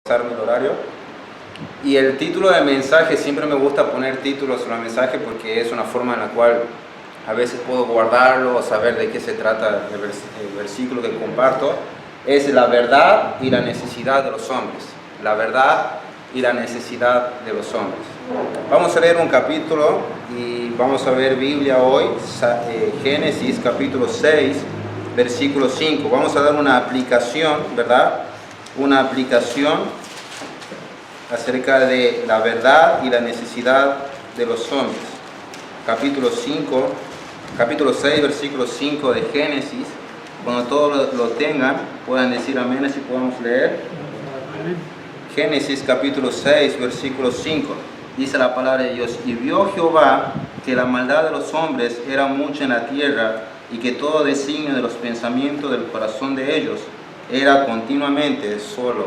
El horario. Y el título del mensaje, siempre me gusta poner títulos en los mensajes porque es una forma en la cual a veces puedo guardarlo o saber de qué se trata el versículo que comparto. Es la verdad y la necesidad de los hombres. La verdad y la necesidad de los hombres. Vamos a leer un capítulo y vamos a ver Biblia hoy, Génesis capítulo 6, versículo 5. Vamos a dar una aplicación, ¿verdad? Una aplicación acerca de la verdad y la necesidad de los hombres. Capítulo 6, versículo 5 de Génesis. Cuando todos lo tengan, puedan decir amén, así podemos leer. Génesis capítulo 6, versículo 5. Dice la palabra de Dios: y vio Jehová que la maldad de los hombres era mucha en la tierra, y que todo designio de los pensamientos del corazón de ellos era continuamente solo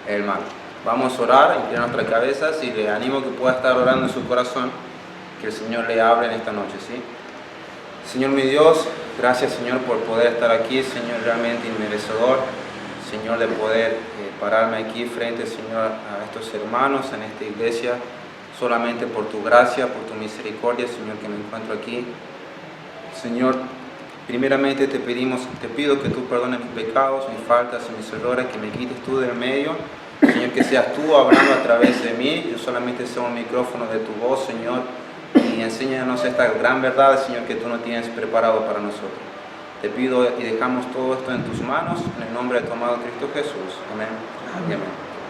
el mal. Vamos a orar, inclinar nuestras cabezas y le animo que pueda estar orando en su corazón, que el Señor le hable en esta noche, ¿sí? Señor mi Dios, gracias Señor por poder estar aquí, Señor, realmente inmerecedor, Señor, de poder pararme aquí frente, Señor, a estos hermanos en esta iglesia, solamente por tu gracia, por tu misericordia, Señor, que me encuentro aquí. Señor, primeramente te pido que tú perdones mis pecados, mis faltas y mis errores, que me quites tú del medio. Señor, que seas tú hablando a través de mí, yo solamente sea un micrófono de tu voz, Señor, y enséñanos esta gran verdad, Señor, que tú no tienes preparado para nosotros. Te pido y dejamos todo esto en tus manos, en el nombre de tu amado Cristo Jesús. Amén. Amén.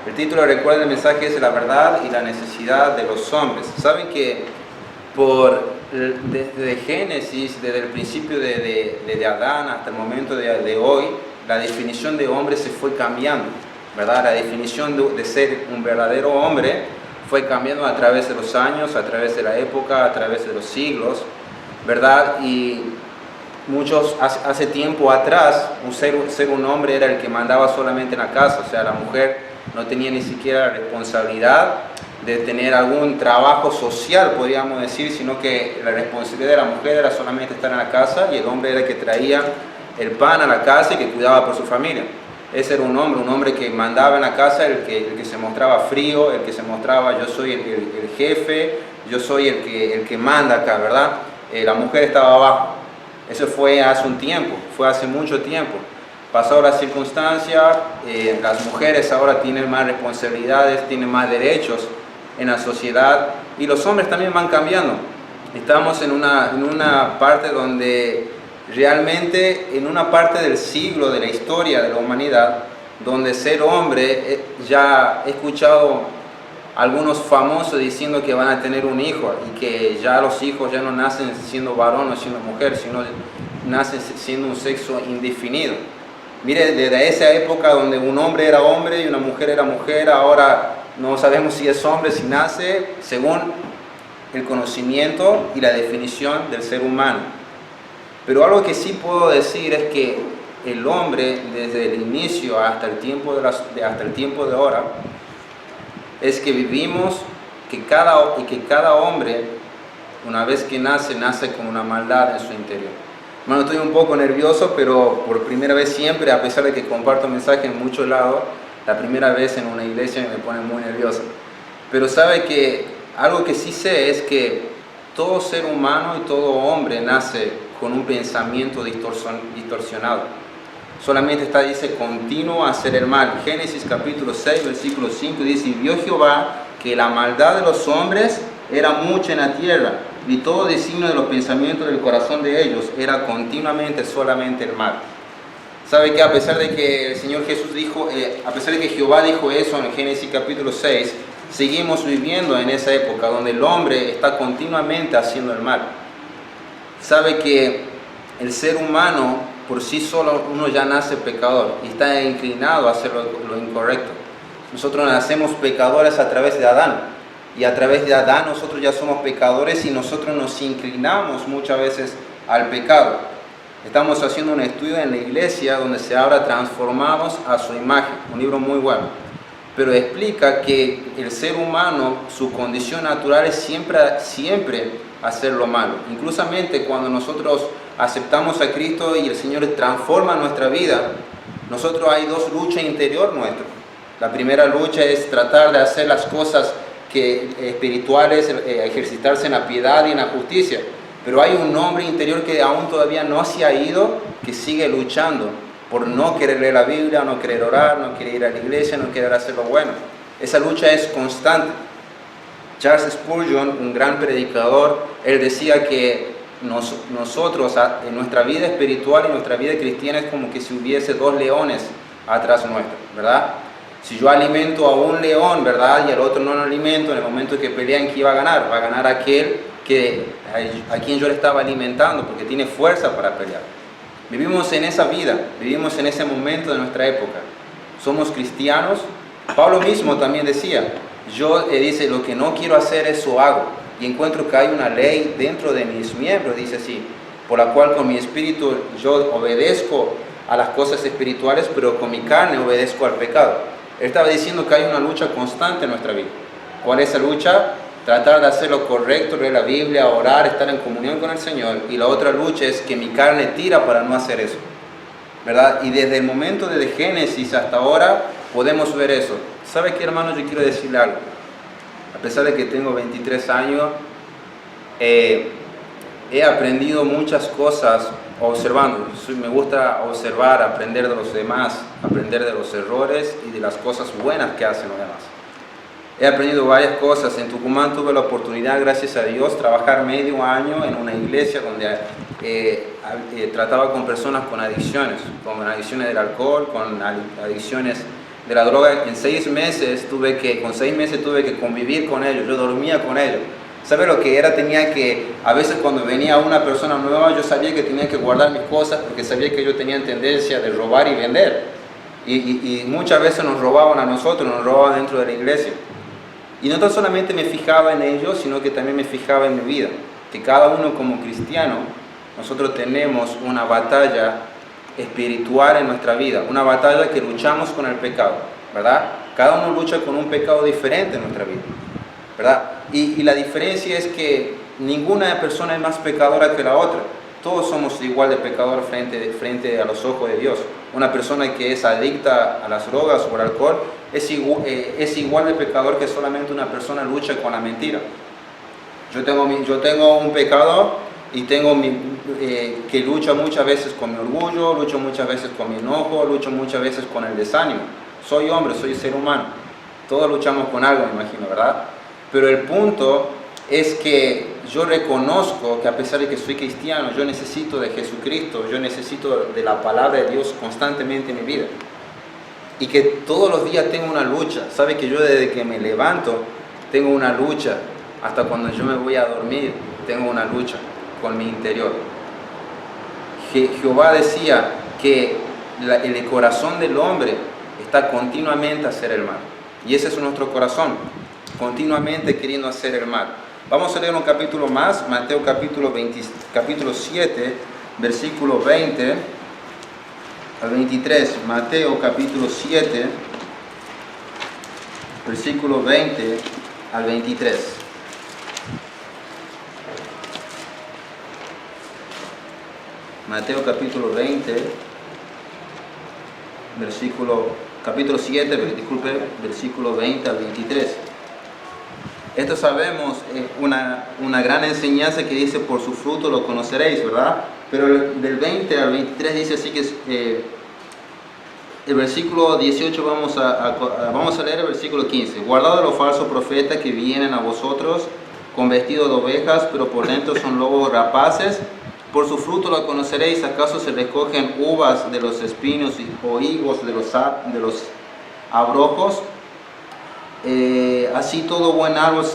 El título, recuerden, del mensaje es la verdad y la necesidad de los hombres. Saben que desde Génesis, desde el principio de Adán hasta el momento de hoy, la definición de hombre se fue cambiando, ¿verdad? La definición de ser un verdadero hombre fue cambiando a través de los años, a través de la época, a través de los siglos, ¿verdad? Y muchos, hace tiempo atrás, ser un hombre era el que mandaba solamente en la casa, o sea, la mujer no tenía ni siquiera la responsabilidad de tener algún trabajo social, podríamos decir, sino que la responsabilidad de la mujer era solamente estar en la casa y el hombre era el que traía el pan a la casa y que cuidaba por su familia. Ese era un hombre que mandaba en la casa, el que se mostraba frío, el que se mostraba yo soy el jefe, yo soy el que manda acá, ¿verdad? La mujer estaba abajo. Eso fue hace un tiempo, fue hace mucho tiempo. Pasó la circunstancia, las mujeres ahora tienen más responsabilidades, tienen más derechos en la sociedad y los hombres también van cambiando. Estamos en una parte donde realmente, en una parte del siglo de la historia de la humanidad, donde ser hombre, ya he escuchado algunos famosos diciendo que van a tener un hijo y que ya los hijos ya no nacen siendo varón o siendo mujer, sino nacen siendo un sexo indefinido. Mire, desde esa época donde un hombre era hombre y una mujer era mujer, ahora no sabemos si es hombre, si nace, según el conocimiento y la definición del ser humano. Pero algo que sí puedo decir es que el hombre, desde el inicio hasta el tiempo de ahora, es que vivimos que cada hombre, una vez que nace con una maldad en su interior. Bueno, estoy un poco nervioso, pero por primera vez siempre, a pesar de que comparto mensajes en muchos lados, la primera vez en una iglesia me pone muy nervioso. Pero sabe que algo que sí sé es que todo ser humano y todo hombre nace con un pensamiento distorsionado. Solamente dice continuo a hacer el mal. Génesis capítulo 6, versículo 5 dice: y vio Jehová que la maldad de los hombres era mucha en la tierra, y todo designio de los pensamientos del corazón de ellos era continuamente solamente el mal. ¿Sabe que a pesar de que el Señor Jesús dijo, a pesar de que Jehová dijo eso en Génesis capítulo 6, seguimos viviendo en esa época donde el hombre está continuamente haciendo el mal? Sabe que el ser humano por sí solo, uno ya nace pecador y está inclinado a hacer lo incorrecto. Nosotros nacemos pecadores a través de Adán, y a través de Adán nosotros ya somos pecadores y nosotros nos inclinamos muchas veces al pecado. Estamos haciendo un estudio en la iglesia donde se habla Transformados a su imagen, un libro muy bueno, pero explica que el ser humano, su condición natural es siempre hacer lo malo. Inclusamente cuando nosotros aceptamos a Cristo y el Señor transforma nuestra vida, nosotros hay dos luchas interior nuestras. La primera lucha es tratar de hacer las cosas espirituales, ejercitarse en la piedad y en la justicia. Pero hay un hombre interior que aún todavía no se ha ido, que sigue luchando por no querer leer la Biblia, no querer orar, no querer ir a la iglesia, no querer hacer lo bueno. Esa lucha es constante. Charles Spurgeon, un gran predicador, él decía que nosotros en nuestra vida espiritual y nuestra vida cristiana es como que si hubiese dos leones atrás nuestro, ¿verdad? Si yo alimento a un león, ¿verdad? Y al otro no lo alimento, en el momento que pelean, ¿quién va a ganar? Va a ganar aquel a quien yo le estaba alimentando, porque tiene fuerza para pelear. Vivimos en esa vida, vivimos en ese momento de nuestra época. Somos cristianos. Pablo mismo también decía, dice, lo que no quiero hacer, eso hago. Y encuentro que hay una ley dentro de mis miembros, dice así, por la cual con mi espíritu yo obedezco a las cosas espirituales, pero con mi carne obedezco al pecado. Él estaba diciendo que hay una lucha constante en nuestra vida. ¿Cuál es esa lucha? Tratar de hacer lo correcto, leer la Biblia, orar, estar en comunión con el Señor. Y la otra lucha es que mi carne tira para no hacer eso, ¿verdad? Y desde el momento de Génesis hasta ahora podemos ver eso. ¿Sabe qué, hermano? Yo quiero decirle algo. A pesar de que tengo 23 años, he aprendido muchas cosas observando. Me gusta observar, aprender de los demás, aprender de los errores y de las cosas buenas que hacen los demás. He aprendido varias cosas. En Tucumán tuve la oportunidad, gracias a Dios, trabajar medio año en una iglesia donde trataba con personas con adicciones del alcohol, con adicciones de la droga. Con 6 meses tuve que convivir con ellos, yo dormía con ellos. ¿Sabe lo que era? A veces cuando venía una persona nueva, yo sabía que tenía que guardar mis cosas porque sabía que yo tenía tendencia de robar y vender. Y muchas veces nos robaban a nosotros, nos robaban dentro de la iglesia. Y no tan solamente me fijaba en ellos, sino que también me fijaba en mi vida. Que cada uno como cristiano, nosotros tenemos una batalla espiritual en nuestra vida. Una batalla que luchamos con el pecado, ¿verdad? Cada uno lucha con un pecado diferente en nuestra vida, ¿verdad? Y la diferencia es que ninguna persona es más pecadora que la otra. Todos somos igual de pecadores frente a los ojos de Dios. Una persona que es adicta a las drogas o al alcohol es igual de pecador que solamente una persona lucha con la mentira. Yo tengo un pecado y que lucha muchas veces con mi orgullo, lucho muchas veces con mi enojo, lucho muchas veces con el desánimo. Soy hombre, soy ser humano. Todos luchamos con algo, me imagino, ¿verdad? Pero el punto es que yo reconozco que a pesar de que soy cristiano, yo necesito de Jesucristo, yo necesito de la palabra de Dios constantemente en mi vida. Y que todos los días tengo una lucha. Sabe que yo desde que me levanto tengo una lucha, hasta cuando yo me voy a dormir tengo una lucha con mi interior. Jehová decía que el corazón del hombre está continuamente a hacer el mal. Y ese es nuestro corazón, continuamente queriendo hacer el mal. Vamos a leer un capítulo más, Mateo capítulo 7, versículo 20 al 23. Mateo capítulo 7, versículo 20 al 23. Mateo capítulo 20, capítulo 7, versículo 20 al 23. Esto sabemos, una gran enseñanza que dice, por su fruto lo conoceréis, ¿verdad? Pero del 20 al 23 dice así que el versículo 18, vamos a leer el versículo 15. Guardad de los falsos profetas que vienen a vosotros con vestido de ovejas, pero por dentro son lobos rapaces. Por su fruto lo conoceréis. ¿Acaso se recogen uvas de los espinos o higos de los abrojos? Así todo buen árbol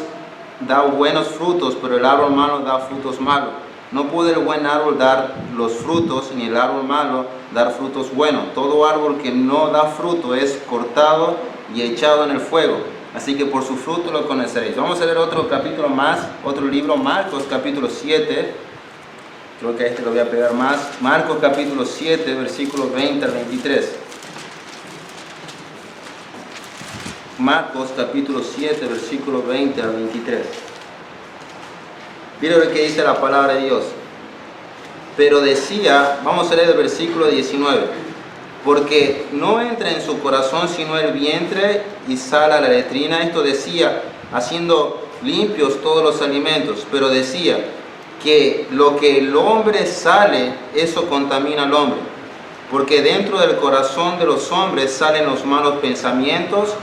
da buenos frutos, pero el árbol malo da frutos malos. No puede el buen árbol dar los frutos, ni el árbol malo dar frutos buenos. Todo árbol que no da fruto es cortado y echado en el fuego. Así que por su fruto lo conoceréis. Vamos a leer otro capítulo más, otro libro, Marcos capítulo 7. Creo que a este lo voy a pegar más. Marcos capítulo 7, versículos 20 al 23. Marcos capítulo 7, versículo 20 al 23. Mira lo que dice la palabra de Dios. Pero decía, vamos a leer el versículo 19. porque no entra en su corazón sino el vientre y sale a la letrina. Esto decía, haciendo limpios todos los alimentos, pero decía que lo que el hombre sale, eso contamina al hombre, porque dentro del corazón de los hombres salen los malos pensamientos,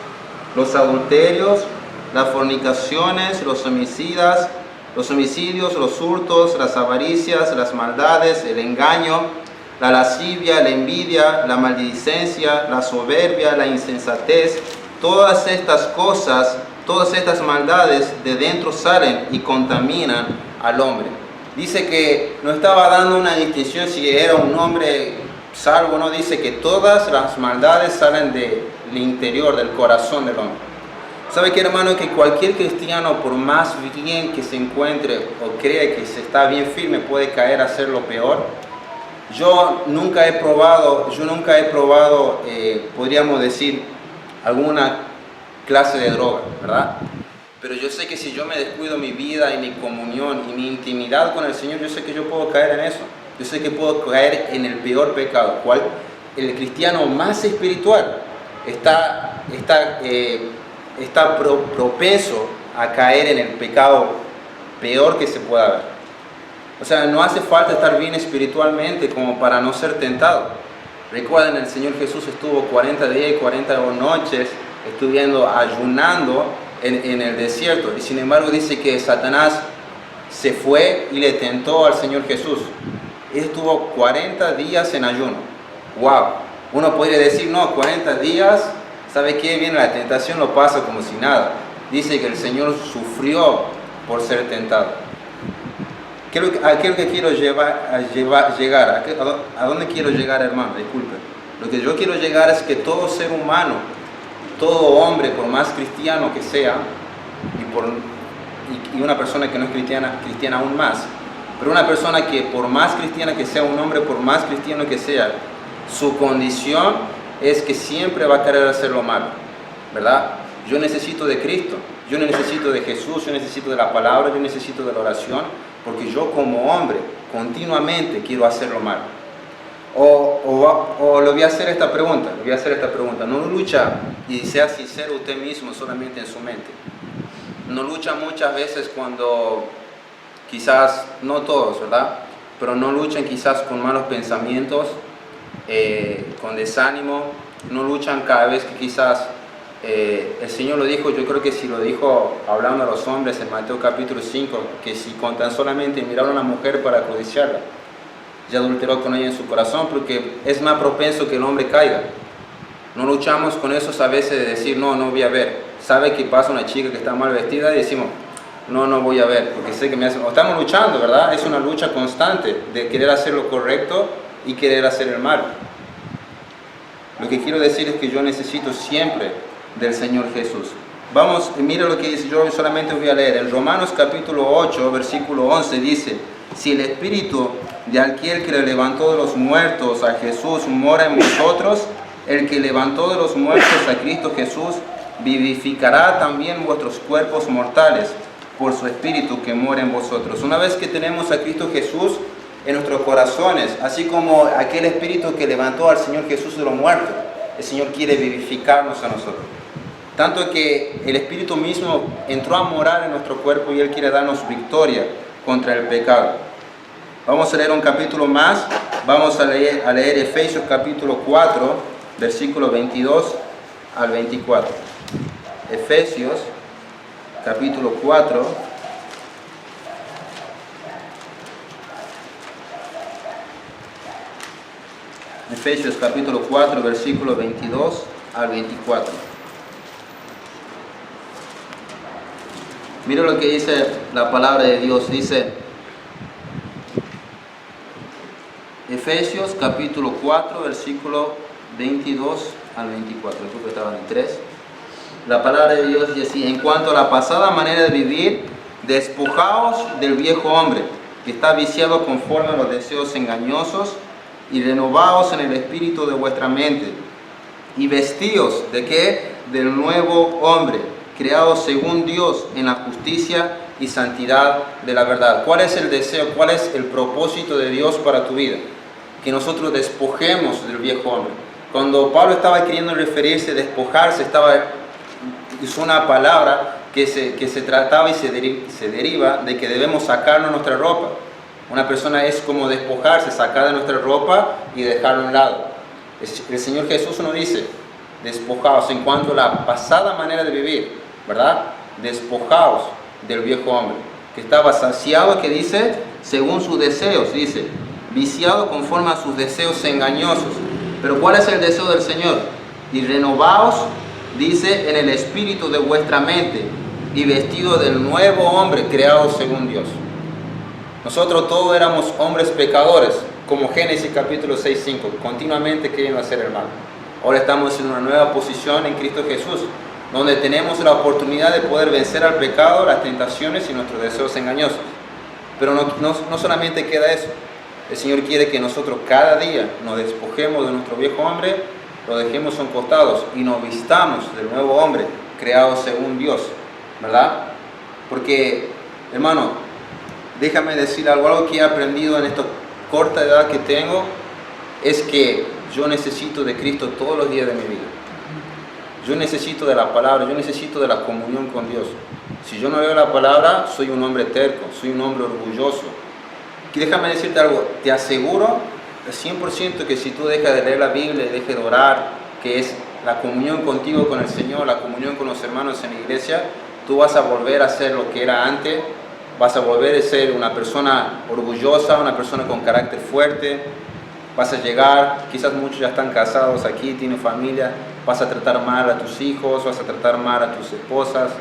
los adulterios, las fornicaciones, los homicidios, los hurtos, las avaricias, las maldades, el engaño, la lascivia, la envidia, la maledicencia, la soberbia, la insensatez. Todas estas cosas, todas estas maldades de dentro salen y contaminan al hombre. Dice que no estaba dando una distinción si era un hombre salvo, no, dice que todas las maldades salen del interior, del corazón del hombre. ¿Sabe qué, hermano? Que cualquier cristiano, por más bien que se encuentre o cree que se está bien firme, puede caer a hacer lo peor. Yo nunca he probado, podríamos decir, alguna clase de droga, ¿verdad? Pero yo sé que si yo me descuido mi vida y mi comunión y mi intimidad con el Señor, yo sé que yo puedo caer en eso. Yo sé que puedo caer en el peor pecado, cual el cristiano más espiritual está propenso a caer en el pecado peor que se pueda haber. O sea, no hace falta estar bien espiritualmente como para no ser tentado. Recuerden, el Señor Jesús estuvo 40 días y 40 noches ayunando en el desierto. Y sin embargo dice que Satanás se fue y le tentó al Señor Jesús. Él estuvo 40 días en ayuno. ¡Wow! Uno podría decir, no, 40 días, ¿sabe qué? Viene la tentación, lo pasa como si nada. Dice que el Señor sufrió por ser tentado. ¿A qué es lo que quiero llegar? ¿A dónde quiero llegar, hermano? Disculpe. Lo que yo quiero llegar es que todo ser humano, todo hombre, por más cristiano que sea, y una persona que no es cristiana aún más, pero una persona que por más cristiana que sea, un hombre por más cristiano que sea, su condición es que siempre va a querer hacer lo malo, ¿verdad? Yo necesito de Cristo, yo necesito de Jesús, yo necesito de la palabra, yo necesito de la oración, porque yo como hombre continuamente quiero hacer lo malo. O le voy a hacer esta pregunta, no lucha, y sea sincero usted mismo solamente en su mente, no lucha muchas veces cuando, quizás, no todos, ¿verdad? Pero no luchan quizás con malos pensamientos, con desánimo, no luchan cada vez que quizás el Señor lo dijo, yo creo que si lo dijo hablando a los hombres en Mateo capítulo 5, que si con tan solamente mirar a una mujer para codiciarla, ya adulteró con ella en su corazón, porque es más propenso que el hombre caiga. No luchamos con eso a veces de decir, no voy a ver. Sabe que pasa una chica que está mal vestida y decimos, no voy a ver, porque sé que me hace... O estamos luchando, ¿verdad? Es una lucha constante de querer hacer lo correcto y querer hacer el mal. Lo que quiero decir es que yo necesito siempre del Señor Jesús. Vamos, mira lo que dice, yo solamente voy a leer. En Romanos capítulo 8, versículo 11 dice, si el Espíritu de aquel que le levantó de los muertos a Jesús mora en vosotros, el que levantó de los muertos a Cristo Jesús vivificará también vuestros cuerpos mortales por su Espíritu que mora en vosotros. Una vez que tenemos a Cristo Jesús en nuestros corazones, así como aquel Espíritu que levantó al Señor Jesús de los muertos, el Señor quiere vivificarnos a nosotros. Tanto que el Espíritu mismo entró a morar en nuestro cuerpo y Él quiere darnos victoria contra el pecado. Vamos a leer un capítulo más, vamos a leer Efesios capítulo 4, versículo 22 al 24. Efesios capítulo 4, Efesios capítulo 4, versículo 22 al 24. Mira lo que dice la palabra de Dios. Dice Efesios capítulo 4, versículo 22 al 24. Creo que estaban en 3. La palabra de Dios dice así: en cuanto a la pasada manera de vivir, despojaos del viejo hombre, que está viciado conforme a los deseos engañosos, y renovaos en el espíritu de vuestra mente, y vestíos ¿de qué? Del nuevo hombre, creado según Dios en la justicia y santidad de la verdad. ¿Cuál es el deseo? ¿Cuál es el propósito de Dios para tu vida? Que nosotros despojemos del viejo hombre. Cuando Pablo estaba queriendo referirse, despojarse, usó una palabra que se trataba y se deriva de que debemos sacarnos nuestra ropa. Una persona es como despojarse, sacar de nuestra ropa y dejarlo a un lado. El Señor Jesús nos dice, despojaos en cuanto a la pasada manera de vivir, ¿verdad? Despojaos del viejo hombre, que estaba saciado, que dice, según sus deseos, dice, viciado conforme a sus deseos engañosos. Pero ¿cuál es el deseo del Señor? Y renovaos, dice, en el espíritu de vuestra mente, y vestido del nuevo hombre creado según Dios. Nosotros todos éramos hombres pecadores, como Génesis capítulo 6:5, continuamente queriendo hacer el mal. Ahora estamos en una nueva posición en Cristo Jesús, donde tenemos la oportunidad de poder vencer al pecado, las tentaciones y nuestros deseos engañosos. Pero no solamente queda eso. El Señor quiere que nosotros cada día nos despojemos de nuestro viejo hombre, lo dejemos a un costado y nos vistamos del nuevo hombre creado según Dios, ¿verdad? Porque, hermano, déjame decir algo que he aprendido en esta corta edad que tengo, es que yo necesito de Cristo todos los días de mi vida. Yo necesito de la palabra, yo necesito de la comunión con Dios. Si yo no leo la palabra, soy un hombre terco, soy un hombre orgulloso. Y déjame decirte algo, te aseguro al 100% que si tú dejas de leer la Biblia, dejas de orar, que es la comunión contigo con el Señor, la comunión con los hermanos en la iglesia, tú vas a volver a ser lo que era antes, vas a volver a ser una persona orgullosa, una persona con carácter fuerte, vas a llegar, quizás muchos ya están casados aquí, tienen familia, vas a tratar mal a tus hijos, vas a tratar mal a tus esposas.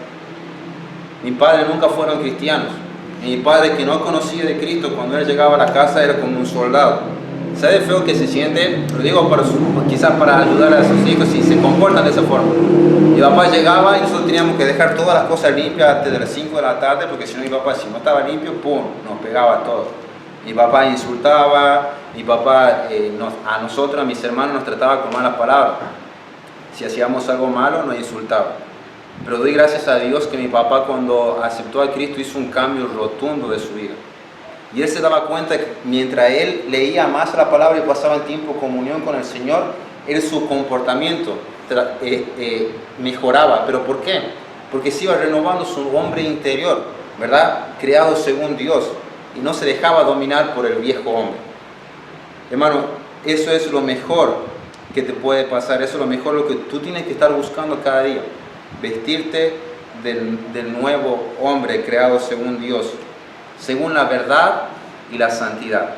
Mis padres nunca fueron cristianos. Mi padre, que no conocía de Cristo, cuando él llegaba a la casa era como un soldado. ¿Sabe feo que se siente? Lo digo quizás para ayudar a sus hijos si se comportan de esa forma. Mi papá llegaba y nosotros teníamos que dejar todas las cosas limpias antes de las 5 de la tarde, porque si no, mi papá, si no estaba limpio, ¡pum!, nos pegaba todo. Mi papá insultaba, mi papá a nosotros, a mis hermanos, nos trataba con malas palabras. Si hacíamos algo malo, nos insultaba. Pero doy gracias a Dios que mi papá, cuando aceptó a Cristo, hizo un cambio rotundo de su vida. Y él se daba cuenta que mientras él leía más la palabra y pasaba el tiempo en comunión con el Señor, su comportamiento mejoraba. ¿Pero por qué? Porque se iba renovando su hombre interior, ¿verdad? Creado según Dios, y no se dejaba dominar por el viejo hombre. Hermano, eso es lo mejor que te puede pasar, eso es lo mejor, lo que tú tienes que estar buscando cada día. Vestirte del nuevo hombre creado según Dios, según la verdad y la santidad.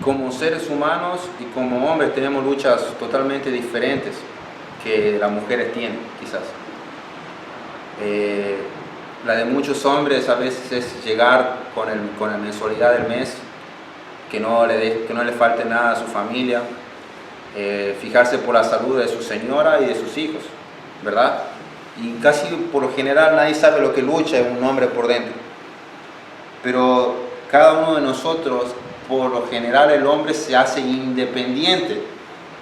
Como seres humanos y como hombres tenemos luchas totalmente diferentes que las mujeres tienen, quizás. La de muchos hombres a veces es llegar con la mensualidad del mes, que no le falte nada a su familia, fijarse por la salud de su señora y de sus hijos, ¿verdad? Y casi por lo general nadie sabe lo que lucha un hombre por dentro. Pero cada uno de nosotros, por lo general el hombre se hace independiente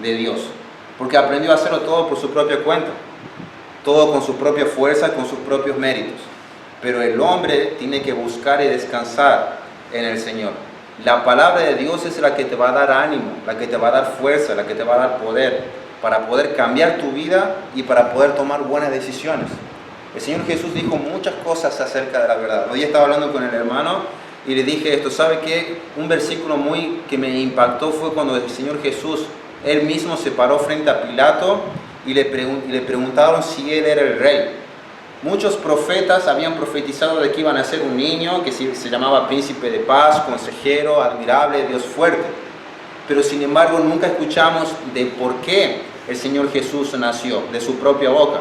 de Dios, porque aprendió a hacerlo todo por su propia cuenta, todo con su propia fuerza, con sus propios méritos. Pero el hombre tiene que buscar y descansar en el Señor. La palabra de Dios es la que te va a dar ánimo, la que te va a dar fuerza, la que te va a dar poder, para poder cambiar tu vida y para poder tomar buenas decisiones. El Señor Jesús dijo muchas cosas acerca de la verdad. Hoy estaba hablando con el hermano y le dije esto. ¿Sabe qué? Un versículo que me impactó fue cuando el Señor Jesús, él mismo se paró frente a Pilato y le preguntaron si él era el rey. Muchos profetas habían profetizado de que iban a ser un niño que se llamaba príncipe de paz, consejero, admirable, Dios fuerte. Pero sin embargo nunca escuchamos de por qué el Señor Jesús nació, de su propia boca.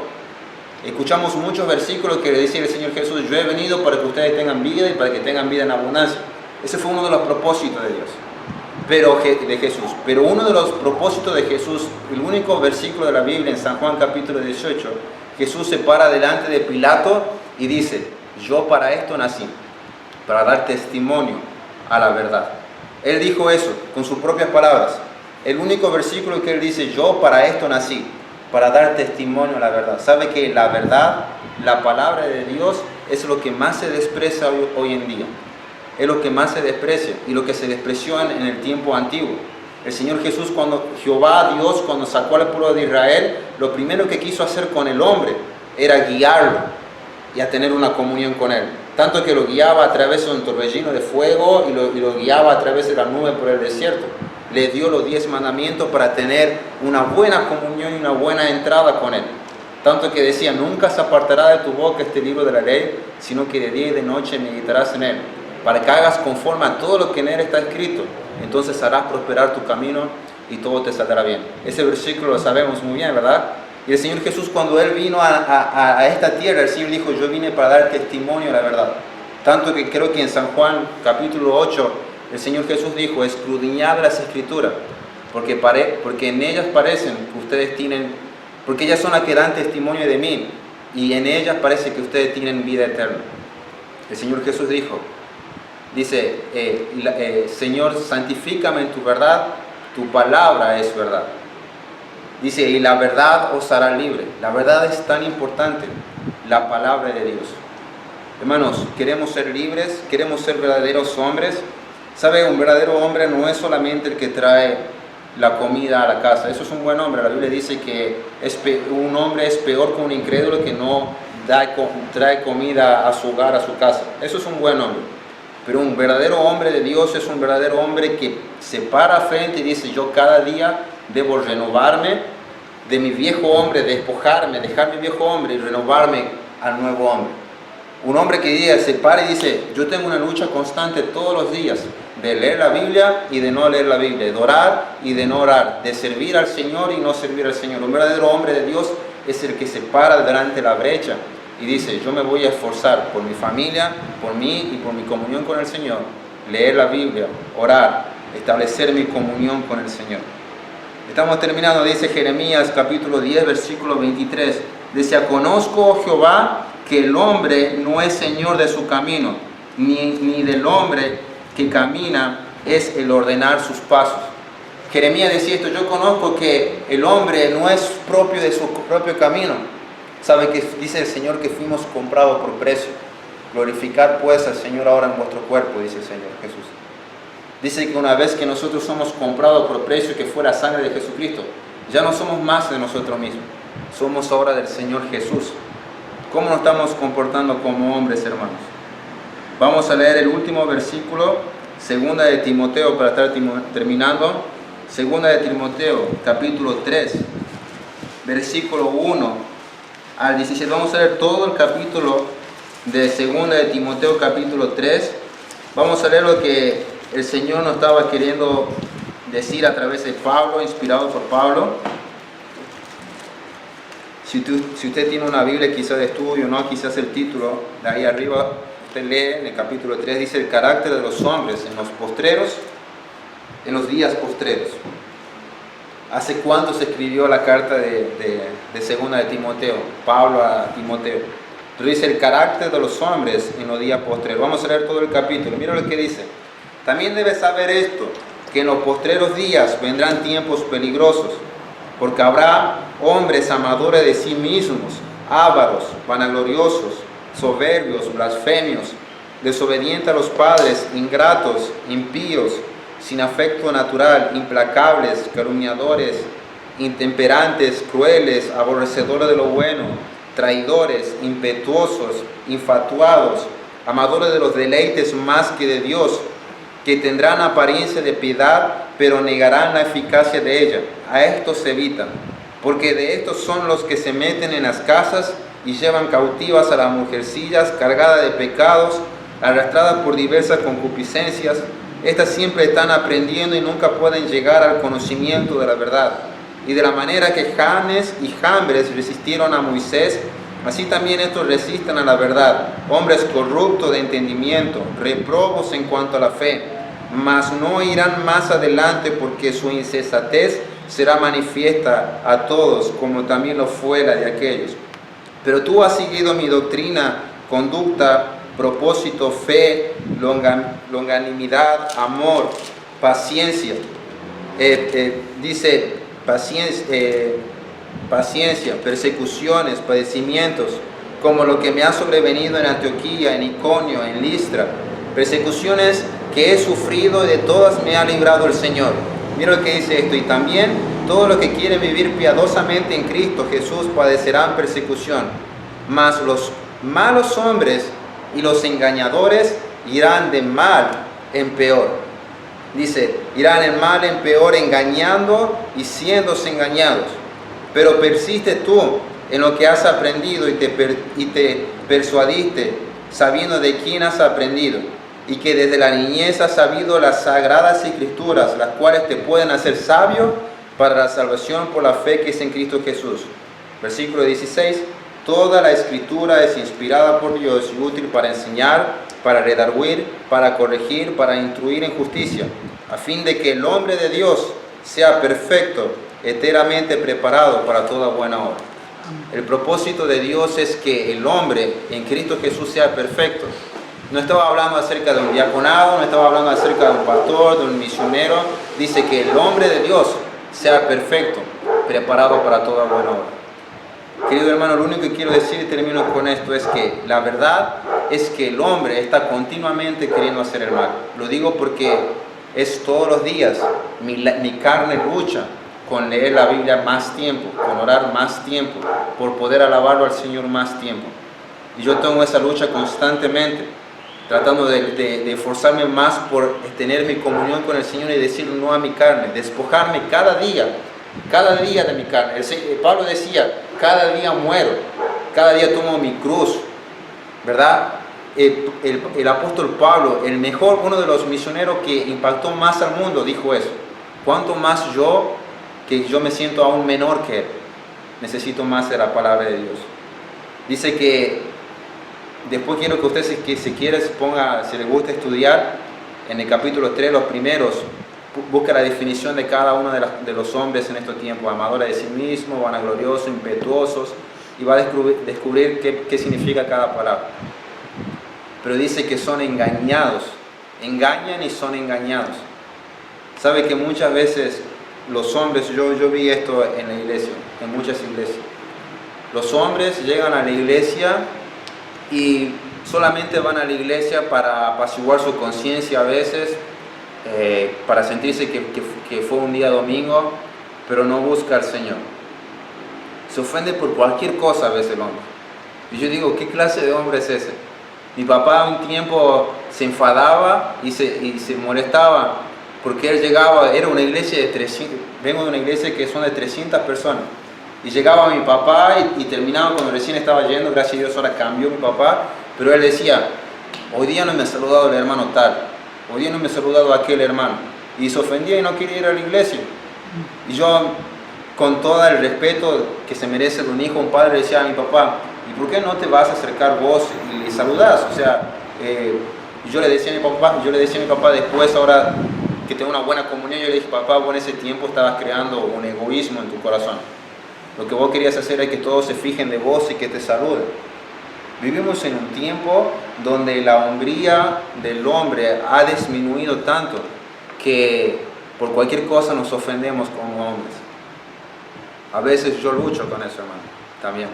Escuchamos muchos versículos que le dice el Señor Jesús: yo he venido para que ustedes tengan vida y para que tengan vida en abundancia. Ese fue uno de los propósitos de Dios, de Jesús. Pero uno de los propósitos de Jesús, el único versículo de la Biblia en San Juan capítulo 18, Jesús se para delante de Pilato y dice: yo para esto nací, para dar testimonio a la verdad. Él dijo eso con sus propias palabras. El único versículo que él dice: yo para esto nací, para dar testimonio a la verdad. ¿Sabe que la verdad, la palabra de Dios, es lo que más se desprecia hoy en día? Es lo que más se desprecia y lo que se despreció en el tiempo antiguo. El Señor Jesús, Jehová Dios, cuando sacó al pueblo de Israel, lo primero que quiso hacer con el hombre era guiarlo y a tener una comunión con él. Tanto que lo guiaba a través de un torbellino de fuego y lo guiaba a través de la nube por el desierto. Le dio los 10 mandamientos para tener una buena comunión y una buena entrada con él. Tanto que decía, nunca se apartará de tu boca este libro de la ley, sino que de día y de noche meditarás en él, para que hagas conforme a todo lo que en él está escrito. Entonces harás prosperar tu camino y todo te saldrá bien. Ese versículo lo sabemos muy bien, ¿verdad? Y el Señor Jesús, cuando Él vino a esta tierra, el Señor dijo, yo vine para dar testimonio de la verdad. Tanto que creo que en San Juan capítulo 8, el Señor Jesús dijo, escudriñad las Escrituras, porque en ellas parecen que ustedes tienen, porque ellas son las que dan testimonio de mí, y en ellas parece que ustedes tienen vida eterna. El Señor Jesús dice, Señor, santifícame en tu verdad, tu palabra es verdad. Dice, y la verdad os hará libre. La verdad es tan importante, la palabra de Dios. Hermanos, queremos ser libres, queremos ser verdaderos hombres. ¿Sabe? Un verdadero hombre no es solamente el que trae la comida a la casa. Eso es un buen hombre. La Biblia dice que un hombre es peor que un incrédulo que no trae comida a su hogar, a su casa. Eso es un buen hombre. Pero un verdadero hombre de Dios es un verdadero hombre que se para frente y dice, yo cada día debo renovarme de mi viejo hombre, despojarme, dejar mi viejo hombre y renovarme al nuevo hombre. Un hombre que se para y dice, yo tengo una lucha constante todos los días de leer la Biblia y de no leer la Biblia, de orar y de no orar, de servir al Señor y no servir al Señor. Un verdadero hombre de Dios es el que se para delante de la brecha y dice, yo me voy a esforzar por mi familia, por mí y por mi comunión con el Señor, leer la Biblia, orar, establecer mi comunión con el Señor. Estamos terminando, dice Jeremías capítulo 10, versículo 23. Dice, conozco, oh Jehová, que el hombre no es señor de su camino, ni del hombre que camina es el ordenar sus pasos. Jeremías decía esto, yo conozco que el hombre no es propio de su propio camino. ¿Sabe que dice el Señor que fuimos comprados por precio? Glorificar pues al Señor ahora en vuestro cuerpo, dice el Señor Jesús. Dice que una vez que nosotros somos comprados por precio, que fue la sangre de Jesucristo, ya no somos más de nosotros mismos, somos ahora del Señor Jesús. ¿Cómo nos estamos comportando como hombres, hermanos? Vamos a leer el último versículo, segunda de Timoteo, para estar terminando. Segunda de Timoteo, capítulo 3, versículo 1 al 17. Vamos a leer todo el capítulo de segunda de Timoteo, capítulo 3. Vamos a leer lo que el Señor nos estaba queriendo decir a través de Pablo, inspirado por Pablo. Si usted tiene una Biblia quizás de estudio, ¿no? Quizás el título de ahí arriba, usted lee en el capítulo 3, dice el carácter de los hombres en los postreros, en los días postreros. ¿Hace cuánto se escribió la carta de segunda de Timoteo? Pablo a Timoteo. Pero dice el carácter de los hombres en los días postreros. Vamos a leer todo el capítulo. Mira lo que dice. También debes saber esto, que en los postreros días vendrán tiempos peligrosos, porque habrá hombres amadores de sí mismos, ávaros, vanagloriosos, soberbios, blasfemios, desobedientes a los padres, ingratos, impíos, sin afecto natural, implacables, calumniadores, intemperantes, crueles, aborrecedores de lo bueno, traidores, impetuosos, infatuados, amadores de los deleites más que de Dios, que tendrán apariencia de piedad, pero negarán la eficacia de ella. A estos se evitan, porque de estos son los que se meten en las casas y llevan cautivas a las mujercillas cargadas de pecados, arrastradas por diversas concupiscencias. Estas siempre están aprendiendo y nunca pueden llegar al conocimiento de la verdad. Y de la manera que Janes y Jambres resistieron a Moisés, así también estos resisten a la verdad, hombres corruptos de entendimiento, reprobos en cuanto a la fe, mas no irán más adelante porque su insensatez será manifiesta a todos, como también lo fue la de aquellos. Pero tú has seguido mi doctrina, conducta, propósito, fe, longanimidad, amor, paciencia. Dice paciencia, persecuciones, padecimientos, como lo que me ha sobrevenido en Antioquía, en Iconio, en Listra, persecuciones que he sufrido y de todas me ha librado el Señor. Mira lo que dice esto: y también todos los que quieren vivir piadosamente en Cristo Jesús padecerán persecución, mas los malos hombres y los engañadores irán de mal en peor. Dice, irán de mal en peor, engañando y siendo engañados. Pero persiste tú en lo que has aprendido y te persuadiste, sabiendo de quién has aprendido, y que desde la niñez has sabido las sagradas escrituras, las cuales te pueden hacer sabio para la salvación por la fe que es en Cristo Jesús. Versículo 16. Toda la escritura es inspirada por Dios y útil para enseñar, para redarguir, para corregir, para instruir en justicia, a fin de que el hombre de Dios sea perfecto, enteramente preparado para toda buena obra. El propósito de Dios es que el hombre en Cristo Jesús sea perfecto. No estaba hablando acerca de un diaconado, no estaba hablando acerca de un pastor, de un misionero. Dice que el hombre de Dios sea perfecto, preparado para toda buena obra. Querido hermano, lo único que quiero decir y termino con esto es que la verdad es que el hombre está continuamente queriendo hacer el mal. Lo digo porque es todos los días. Mi carne lucha con leer la Biblia más tiempo, con orar más tiempo, por poder alabarlo al Señor más tiempo. Y yo tengo esa lucha constantemente, tratando de esforzarme más por tener mi comunión con el Señor y decir no a mi carne, despojarme cada día de mi carne. Pablo decía, cada día muero, cada día tomo mi cruz, ¿verdad? El apóstol Pablo, uno de los misioneros que impactó más al mundo, dijo eso. Cuanto más que yo me siento aún menor que él, necesito más de la palabra de Dios. Dice que después quiero que usted, si le gusta estudiar, en el capítulo 3, los primeros, busca la definición de cada uno de los hombres en estos tiempos: amadores de sí mismos, vanagloriosos, impetuosos, y va a descubrir qué significa cada palabra. Pero dice que son engañados, engañan y son engañados. Sabe que muchas veces los hombres, yo vi esto en la iglesia, en muchas iglesias, los hombres llegan a la iglesia y solamente van a la iglesia para apaciguar su conciencia a veces, para sentirse que fue un día domingo, pero no busca al Señor. Se ofende por cualquier cosa a veces el hombre. Y yo digo, ¿qué clase de hombre es ese? Mi papá un tiempo se enfadaba y se molestaba porque él llegaba, era una iglesia de 300, vengo de una iglesia que son de 300 personas. Y llegaba mi papá y terminaba cuando recién estaba yendo, gracias a Dios ahora cambió mi papá, pero él decía, hoy día no me ha saludado el hermano tal, hoy día no me ha saludado aquel hermano. Y se ofendía y no quería ir a la iglesia. Y yo, con todo el respeto que se merece un hijo, un padre, le decía a mi papá, ¿y por qué no te vas a acercar vos y le saludás? O sea, yo le decía a mi papá después, ahora que tengo una buena comunión, yo le dije, papá, vos en ese tiempo estabas creando un egoísmo en tu corazón. Lo que vos querías hacer es que todos se fijen de vos y que te saluden. Vivimos en un tiempo donde la hombría del hombre ha disminuido tanto que por cualquier cosa nos ofendemos como hombres. A veces yo lucho con eso, hermano, también.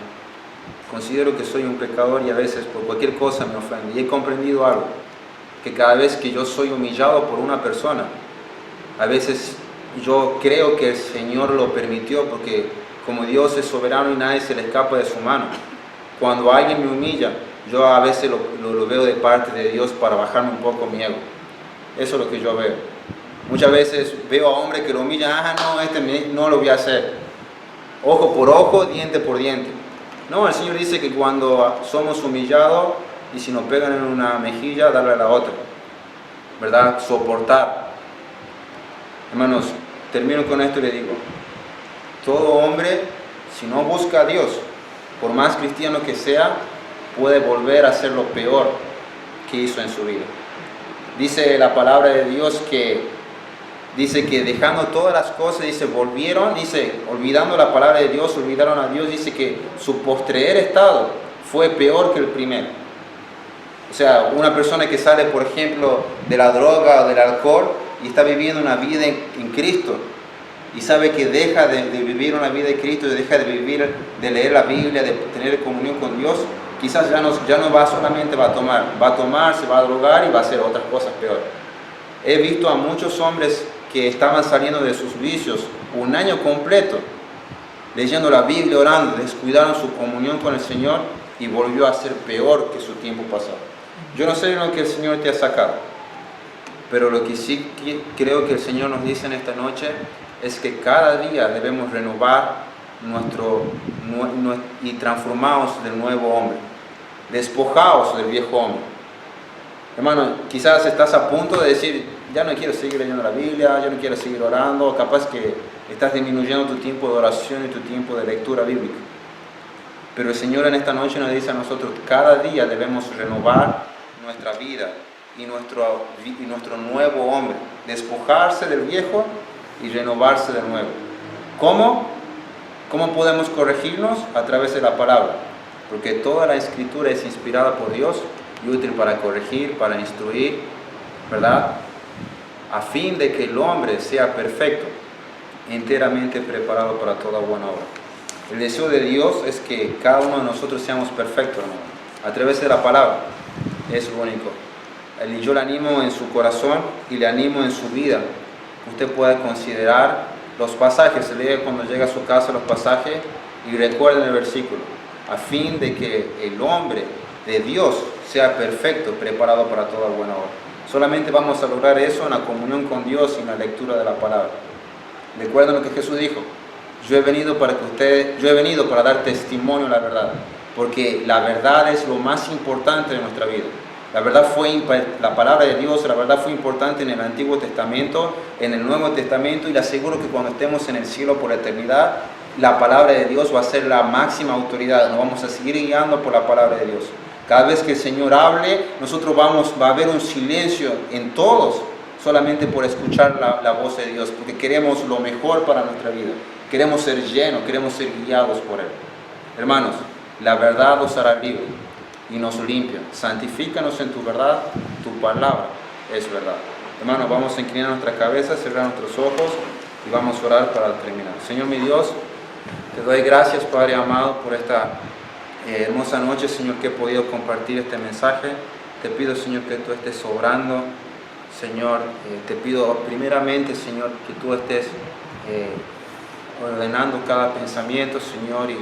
Considero que soy un pecador y a veces por cualquier cosa me ofendo. Y he comprendido algo, que cada vez que yo soy humillado por una persona, a veces yo creo que el Señor lo permitió porque como Dios es soberano y nadie se le escapa de su mano. Cuando alguien me humilla, yo a veces lo veo de parte de Dios para bajarme un poco mi ego. Eso es lo que yo veo. Muchas veces veo a hombres que lo humillan, no lo voy a hacer. Ojo por ojo, diente por diente. No, el Señor dice que cuando somos humillados y si nos pegan en una mejilla, darle a la otra, ¿verdad? Soportar. Hermanos, termino con esto y le digo, todo hombre, si no busca a Dios, por más cristiano que sea, puede volver a hacer lo peor que hizo en su vida. Dice la palabra de Dios dice que dejando todas las cosas, olvidando la palabra de Dios, olvidaron a Dios, dice que su postrer estado fue peor que el primero. O sea, una persona que sale, por ejemplo, de la droga o del alcohol y está viviendo una vida en Cristo y sabe que deja de vivir una vida de Cristo, deja de leer la Biblia, de tener comunión con Dios, quizás ya no solamente va a tomar, se va a drogar y va a hacer otras cosas peores. He visto a muchos hombres que estaban saliendo de sus vicios un año completo, leyendo la Biblia, orando, descuidaron su comunión con el Señor y volvió a ser peor que su tiempo pasado. Yo no sé en lo que el Señor te ha sacado, pero lo que sí creo que el Señor nos dice en esta noche es que cada día debemos renovar y transformados del nuevo hombre, despojados del viejo hombre. Hermano, quizás estás a punto de decir, ya no quiero seguir leyendo la Biblia, ya no quiero seguir orando, capaz que estás disminuyendo tu tiempo de oración y tu tiempo de lectura bíblica. Pero el Señor en esta noche nos dice a nosotros, cada día debemos renovar nuestra vida y nuestro nuevo hombre, despojarse del viejo y renovarse del nuevo. ¿Cómo? ¿Cómo podemos corregirnos? A través de la palabra, porque toda la Escritura es inspirada por Dios y útil para corregir, para instruir, ¿verdad? A fin de que el hombre sea perfecto, enteramente preparado para toda buena obra. El deseo de Dios es que cada uno de nosotros seamos perfectos, hermano, a través de la palabra. Es lo único. Y yo le animo en su corazón y le animo en su vida. Usted puede considerar los pasajes, lee cuando llega a su casa los pasajes y recuerden el versículo, a fin de que el hombre de Dios sea perfecto, preparado para toda buena obra. Solamente vamos a lograr eso en la comunión con Dios y en la lectura de la palabra. Recuerden lo que Jesús dijo, yo he venido para dar testimonio a la verdad, porque la verdad es lo más importante de nuestra vida. La palabra de Dios, la verdad fue importante en el Antiguo Testamento, en el Nuevo Testamento, y le aseguro que cuando estemos en el cielo por eternidad, la palabra de Dios va a ser la máxima autoridad. Nos vamos a seguir guiando por la palabra de Dios. Cada vez que el Señor hable, va a haber un silencio en todos, solamente por escuchar la voz de Dios, porque queremos lo mejor para nuestra vida. Queremos ser llenos, queremos ser guiados por Él. Hermanos, la verdad os hará libre y nos limpia. Santifícanos en tu verdad, tu palabra es verdad. Hermanos, vamos a inclinar nuestra cabeza, cerrar nuestros ojos y vamos a orar para terminar. Señor mi Dios, te doy gracias, Padre amado, por esta hermosa noche, Señor, que he podido compartir este mensaje. Te pido, Señor, que tú estés obrando, Señor. Te pido primeramente, Señor, que tú estés ordenando cada pensamiento, Señor, y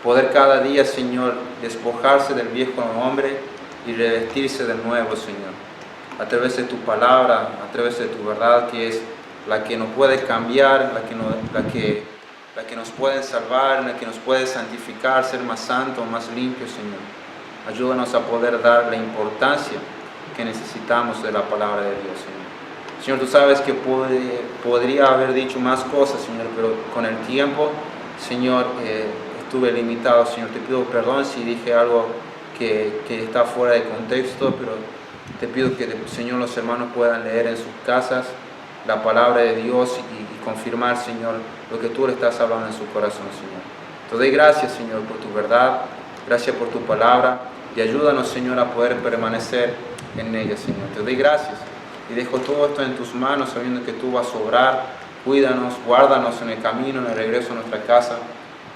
poder cada día, Señor, despojarse del viejo hombre y revestirse del nuevo, Señor, a través de tu palabra, a través de tu verdad, que es la que nos puede cambiar, la que nos puede salvar, la que nos puede santificar, ser más santos, más limpios, Señor. Ayúdanos a poder dar la importancia que necesitamos de la palabra de Dios, Señor. Señor, tú sabes que podría haber dicho más cosas, Señor, pero con el tiempo, Señor, estuve limitado. Señor, te pido perdón si dije algo que está fuera de contexto, pero te pido que, Señor, los hermanos puedan leer en sus casas la palabra de Dios y confirmar, Señor, lo que tú le estás hablando en su corazón, Señor. Te doy gracias, Señor, por tu verdad, gracias por tu palabra, y ayúdanos, Señor, a poder permanecer en ella, Señor. Te doy gracias y dejo todo esto en tus manos, sabiendo que tú vas a obrar. Cuídanos, guárdanos en el camino, en el regreso a nuestra casa.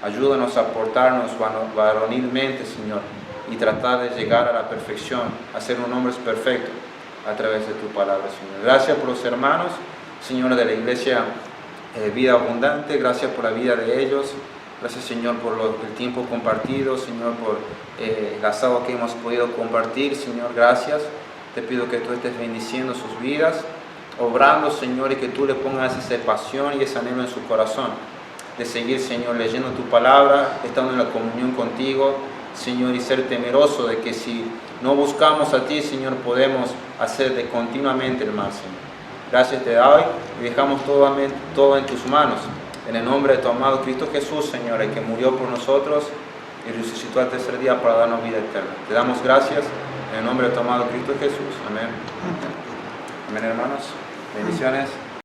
Ayúdanos a portarnos varonilmente, Señor, y tratar de llegar a la perfección, a ser un hombre perfecto a través de tu palabra, Señor. Gracias por los hermanos, Señor, de la iglesia Vida Abundante. Gracias por la vida de ellos. Gracias, Señor, por el tiempo compartido, Señor, por el asado que hemos podido compartir, Señor. Gracias. Te pido que tú estés bendiciendo sus vidas, obrando, Señor, y que tú le pongas esa pasión y ese anhelo en su corazón de seguir, Señor, leyendo tu palabra, estando en la comunión contigo, Señor, y ser temeroso de que si no buscamos a ti, Señor, podemos hacer de continuamente el mal, Señor. Gracias te doy y dejamos todo en tus manos, en el nombre de tu amado Cristo Jesús, Señor, el que murió por nosotros y resucitó al tercer día para darnos vida eterna. Te damos gracias en el nombre de tu amado Cristo Jesús. Amén. Amén, hermanos. Bendiciones.